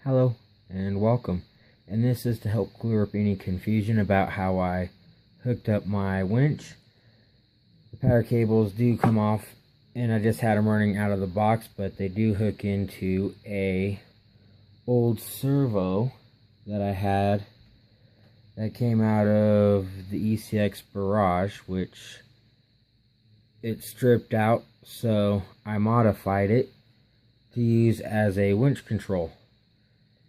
Hello and welcome, and this is to help clear up any confusion about how I hooked up my winch. The power cables do come off, and I just had them running out of the box, but they do hook into a old servo that I had that came out of the ECX garage, which it stripped out, so I modified it to use as a winch control.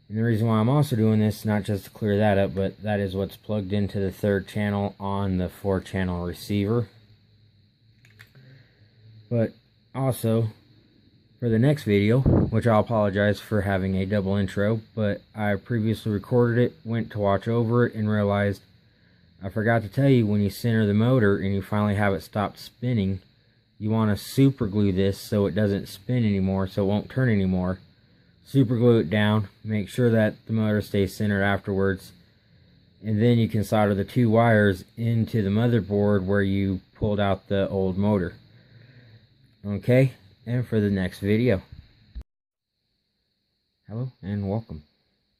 And the reason why I'm also doing this, not just to clear that up, but that is what's plugged into the third channel on the 4-channel receiver. But also, for the next video, which I'll apologize for having a double intro, but I previously recorded it, went to watch over it, and realized I forgot to tell you, when you center the motor and you finally have it stop spinning, you want to super glue this so it doesn't spin anymore, so it won't turn anymore. Super glue it down, make sure that the motor stays centered afterwards, and then you can solder the 2 wires into the motherboard where you pulled out the old motor. Okay, and for the next video. Hello and welcome.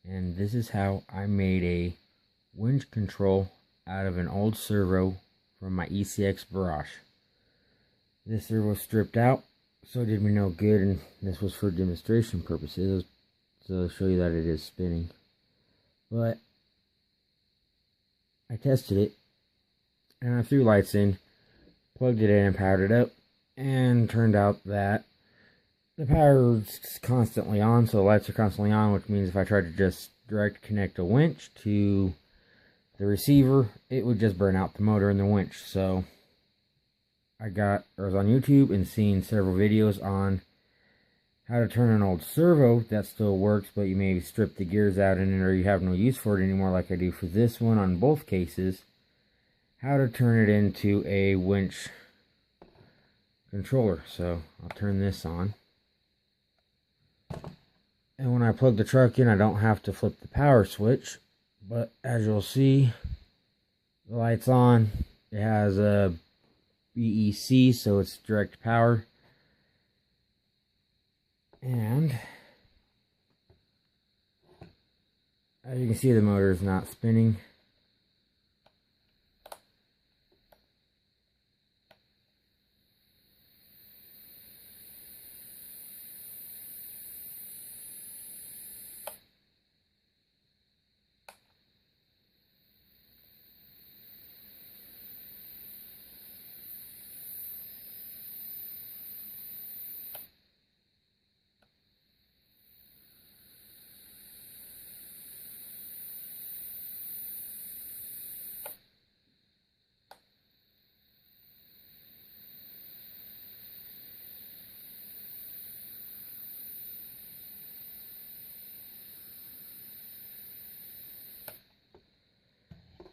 And this is how I made a winch control out of an old servo from my ECX garage. This servo stripped out, so it did me no good, and this was for demonstration purposes, so to show you that it is spinning. But I tested it, and I threw lights in, plugged it in and powered it up, and turned out that the power is constantly on, so the lights are constantly on, which means if I tried to just direct connect a winch to the receiver, it would just burn out the motor and the winch. So I was on YouTube and seen several videos on how to turn an old servo that still works, but you maybe strip the gears out in it, or you have no use for it anymore, like I do for this one on both cases. How to turn it into a winch controller. So I'll turn this on, and when I plug the truck in, I don't have to flip the power switch, but as you'll see, the light's on. It has a BEC, so it's direct power, and as you can see, the motor is not spinning.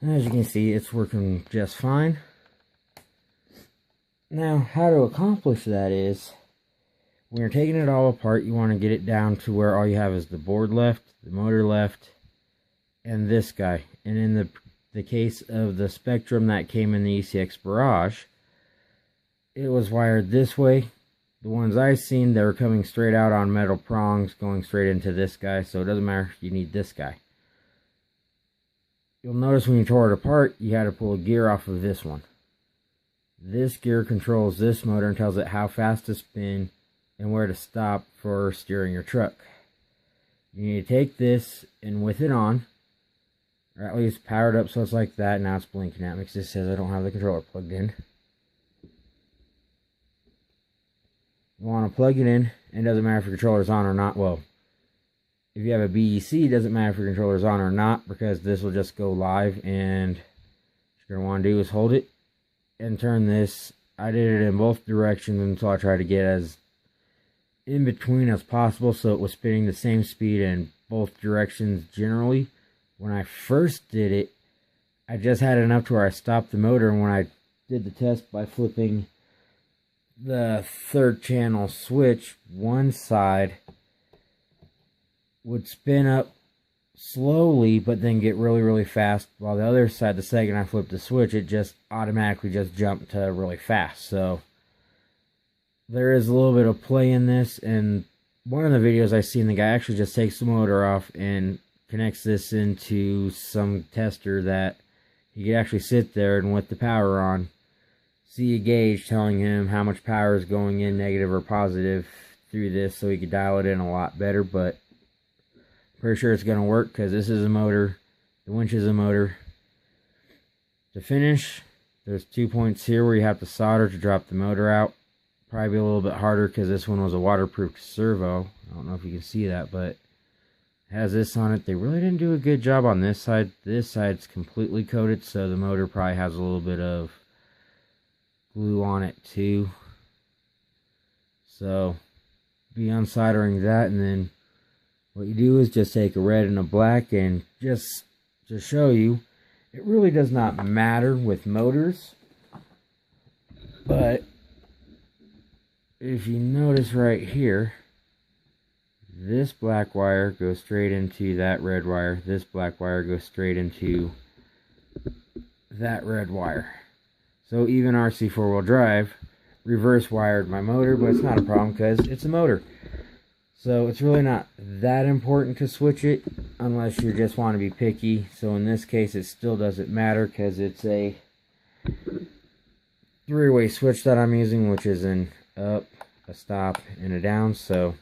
As you can see, it's working just fine. Now, how to accomplish that is, when you're taking it all apart, you want to get it down to where all you have is the board left, the motor left, and this guy. And in the case of the Spectrum that came in the ECX garage, it was wired this way. The ones I've seen, they were coming straight out on metal prongs, going straight into this guy, so it doesn't matter if you need this guy. You'll notice when you tore it apart, you had to pull a gear off of this one. This gear controls this motor and tells it how fast to spin and where to stop for steering your truck. You need to take this and with it on, or at least power it up so it's like that. Now it's blinking at me because it says I don't have the controller plugged in. You want to plug it in, and it doesn't matter if your controller's on or not. Well, if you have a BEC, it doesn't matter if your controller's on or not, because this will just go live, and what you're going to want to do is hold it and turn this. I did it in both directions until I tried to get as in between as possible, so it was spinning the same speed in both directions generally. When I first did it, I just had enough to where I stopped the motor, and when I did the test by flipping the 3rd channel switch, one side would spin up slowly but then get really fast, while the other side, the second I flipped the switch, it just automatically just jumped to really fast. So there is a little bit of play in this, and one of the videos I seen, the guy actually just takes the motor off and connects this into some tester that he could actually sit there and with the power on, see a gauge telling him how much power is going in, negative or positive, through this, so he could dial it in a lot better. But I'm pretty sure it's going to work because this is a motor, the winch is a motor. To finish, there's 2 points here where you have to solder to drop the motor out. Probably be a little bit harder because this one was a waterproof servo. I don't know if you can see that, but it has this on it. They really didn't do a good job on this side. This side's completely coated, so the motor probably has a little bit of glue on it too. So be unsoldering that, and then what you do is just take a red and a black, and just to show you, it really does not matter with motors, but if you notice right here, this black wire goes straight into that red wire. This black wire goes straight into that red wire. So even RC 4-wheel drive reverse wired my motor, but it's not a problem because it's a motor. So it's really not that important to switch it unless you just want to be picky. So in this case, it still doesn't matter because it's a 3-way switch that I'm using, which is an up, a stop, and a down. So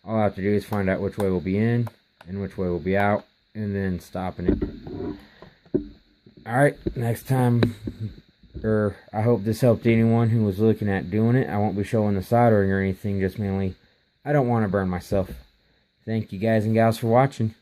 all I have to do is find out which way will be in and which way will be out, and then stopping it. Alright, next time, or I hope this helped anyone who was looking at doing it. I won't be showing the soldering or anything, just mainly I don't want to burn myself. Thank you guys and gals for watching.